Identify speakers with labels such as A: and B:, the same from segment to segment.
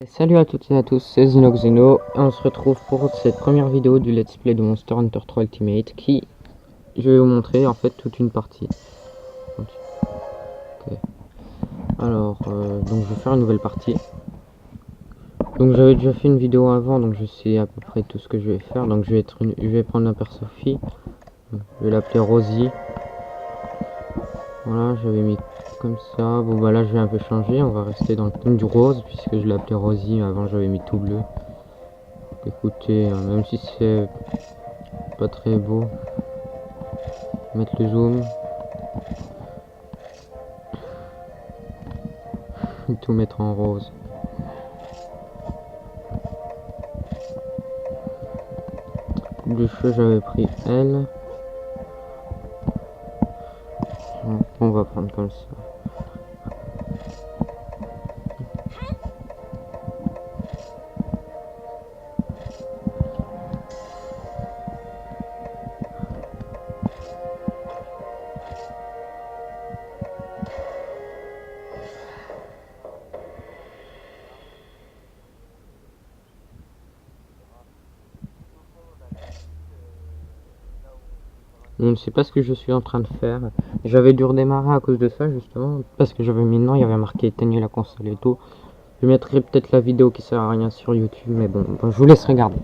A: Salut à toutes et à tous, c'est Xeno et on se retrouve pour cette première vidéo du let's play de Monster Hunter 3 Ultimate qui, je vais vous montrer en fait toute une partie. Okay. Alors, donc je vais faire une nouvelle partie. Donc j'avais déjà fait une vidéo avant, donc je sais à peu près tout ce que je vais faire. Donc je vais prendre un perso fille, je vais l'appeler Rosie. Voilà, j'avais mis comme ça. Bon bah là je vais un peu changer, on va rester dans le thème du rose puisque je l'ai appelé Rosie. Avant j'avais mis tout bleu. Écoutez, même si c'est pas très beau, mettre le zoom, tout mettre en rose. Du cheveu j'avais pris elle. On va prendre comme ça. Je ne sais pas ce que je suis en train de faire. J'avais dû redémarrer à cause de ça justement. Parce que j'avais mis non, il y avait marqué éteignez la console et tout. Je mettrai peut-être la vidéo qui sert à rien sur YouTube. Mais bon, je vous laisse regarder.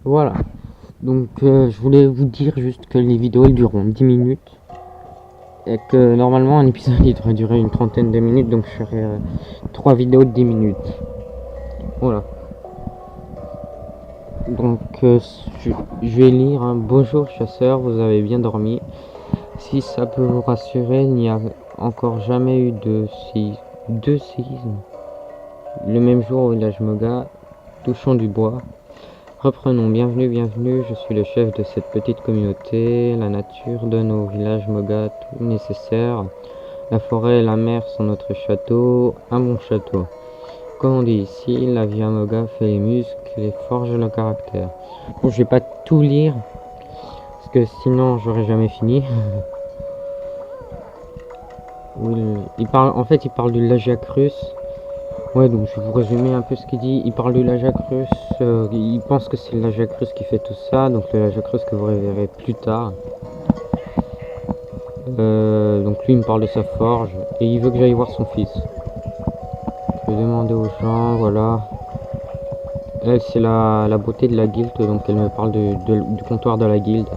A: Voilà. Donc je voulais vous dire juste que les vidéos elles dureront 10 minutes. Et que normalement un épisode il devrait durer une trentaine de minutes. Donc je ferai 3 vidéos de 10 minutes. Voilà. Donc je vais lire un bonjour chasseur, vous avez bien dormi. Si ça peut vous rassurer, il n'y a encore jamais eu de séisme. Le même jour au village Moga, touchons du bois. Reprenons, bienvenue, je suis le chef de cette petite communauté. La nature donne au village Moga tout nécessaire. La forêt et la mer sont notre château, un bon château. Comme on dit ici, la vie à Moga fait les muscles et forge le caractère. Bon, je vais pas tout lire, parce que sinon j'aurais jamais fini. Il parle du Lagiacrus. Ouais, donc je vais vous résumer un peu ce qu'il dit. Il parle du Lagiacrus, il pense que c'est le Lagiacrus qui fait tout ça, donc le Lagiacrus que vous reverrez plus tard. Donc lui il me parle de sa forge, et il veut que j'aille voir son fils. vais demander aux gens, voilà. Elle, c'est la beauté de la guilde, donc elle me parle du comptoir de la guilde.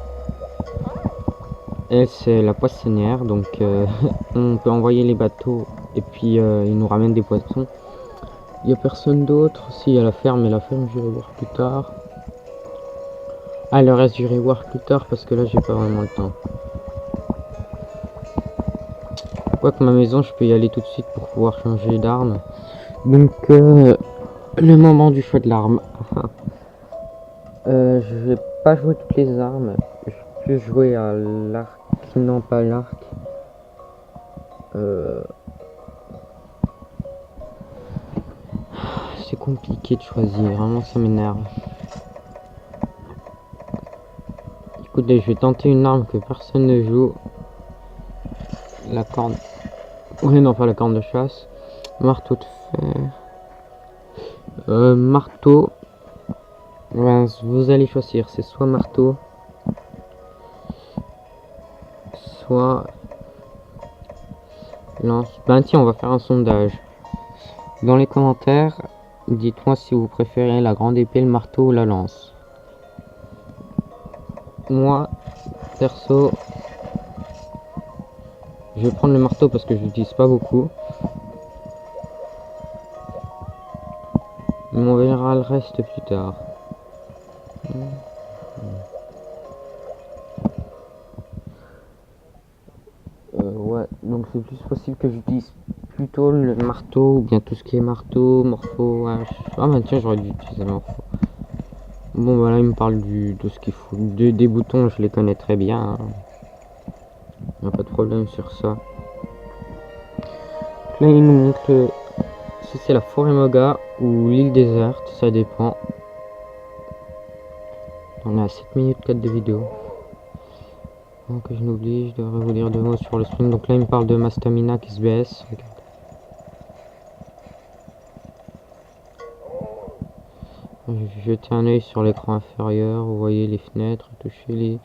A: Elle, c'est la poissonnière, donc on peut envoyer les bateaux et puis ils nous ramènent des poissons. Il n'y a personne d'autre. Si, il y a la ferme, mais la ferme, j'irai voir plus tard. Ah, le reste, j'irai voir plus tard parce que là, j'ai pas vraiment le temps. Quoique ma maison, je peux y aller tout de suite pour pouvoir changer d'arme. Donc, le moment du choix de l'arme. Je vais pas jouer toutes les armes. Je vais plus jouer à l'arc. Non, pas l'arc. C'est compliqué de choisir. Vraiment, ça m'énerve. Écoutez, je vais tenter une arme que personne ne joue. La corne. Oui, non, pas la corne de chasse. Marteau de fer. Marteau. Ben, vous allez choisir. C'est soit marteau, soit lance. Ben tiens, on va faire un sondage. Dans les commentaires, dites-moi si vous préférez la grande épée, le marteau ou la lance. Moi, perso, je vais prendre le marteau parce que je l'utilise pas beaucoup. Mais on verra le reste plus tard. Ouais, donc c'est plus possible que j'utilise plutôt le marteau ou bien tout ce qui est marteau, morpho, hache. Ah bah tiens, j'aurais dû utiliser morpho. Bon bah là il me parle de ce qu'il faut. Des boutons, je les connais très bien. Hein. Y a pas de problème sur ça. Là il nous montre si c'est la forêt Moga ou l'île déserte, ça dépend. On est à 7 minutes 4 de vidéo. Donc je n'oublie, je devrais vous dire 2 mots sur le stream. Donc là il me parle de ma stamina qui se baisse. Jetez un œil sur l'écran inférieur, vous voyez les fenêtres, touchez les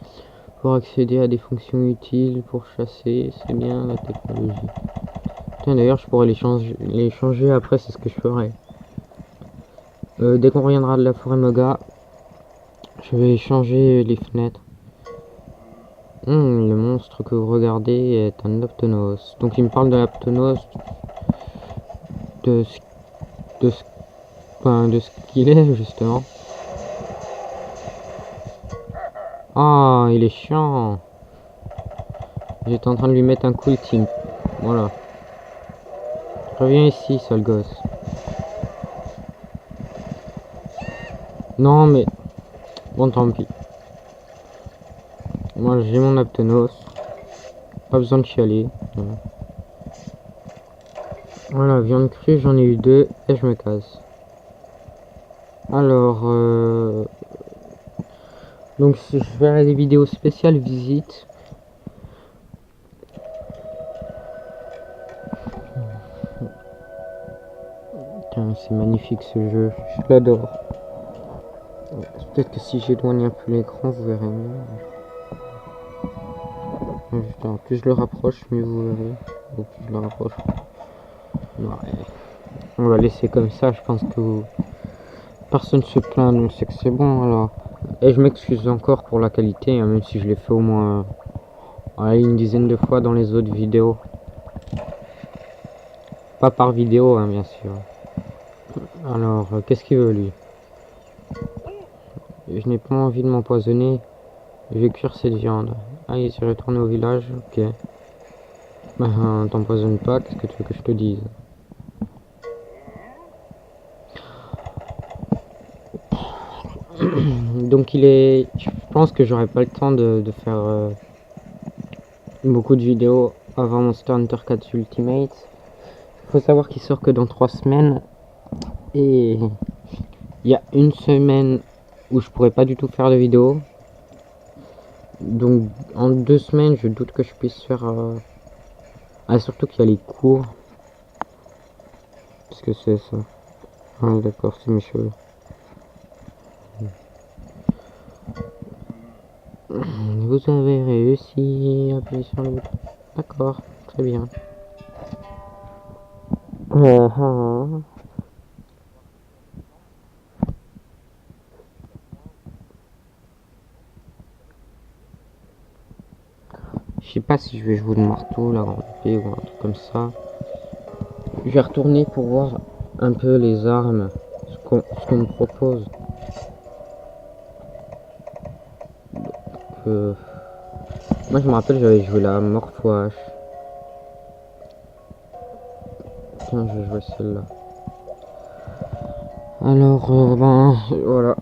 A: pour accéder à des fonctions utiles, pour chasser, c'est bien la technologie. Tiens, d'ailleurs je pourrais les changer après, c'est ce que je ferai. Dès qu'on reviendra de la forêt Moga, je vais changer les fenêtres. Le monstre que vous regardez est un Aptonos. Donc il me parle de l'Aptonos, de ce qu'il est justement. Ah, il est chiant. J'étais en train de lui mettre un coup ultime. Voilà. Reviens ici, sale gosse. Non, mais... Bon, tant pis. Moi, j'ai mon Aptonos. Pas besoin de chialer. Voilà, viande crue, j'en ai eu 2 et je me casse. Alors, donc je ferai des vidéos spéciales visite. C'est magnifique ce jeu, je l'adore. Peut-être que si j'éloigne un peu l'écran, vous verrez mieux. Plus je le rapproche, mieux vous verrez. Ou plus je le rapproche. Ouais. On va laisser comme ça, je pense que personne se plaint, donc c'est que c'est bon alors. Et je m'excuse encore pour la qualité, hein, même si je l'ai fait au moins une dizaine de fois dans les autres vidéos. Pas par vidéo, hein, bien sûr. Alors, qu'est-ce qu'il veut lui? Je n'ai pas envie de m'empoisonner. Je vais cuire cette viande. Ah, il s'est retourné au village, ok. Ben, t'empoisonne pas, qu'est-ce que tu veux que je te dise? Donc je pense que j'aurai pas le temps de faire beaucoup de vidéos avant Monster Hunter 4 Ultimate. Faut savoir qu'il sort que dans 3 semaines. Et il y a une semaine où je pourrais pas du tout faire de vidéo. Donc en 2 semaines, je doute que je puisse faire... Ah, surtout qu'il y a les cours. Qu'est-ce que c'est ça? Ah d'accord, c'est mes cheveux. Vous avez réussi à appuyer sur le bouton. D'accord, très bien. sais pas si je vais jouer le marteau, la grande épée ou un truc comme ça. Je vais retourner pour voir un peu les armes, ce qu'on me propose. Moi je me rappelle j'avais joué la Morpho-H. Tiens, je vais jouer celle-là. Alors ben voilà,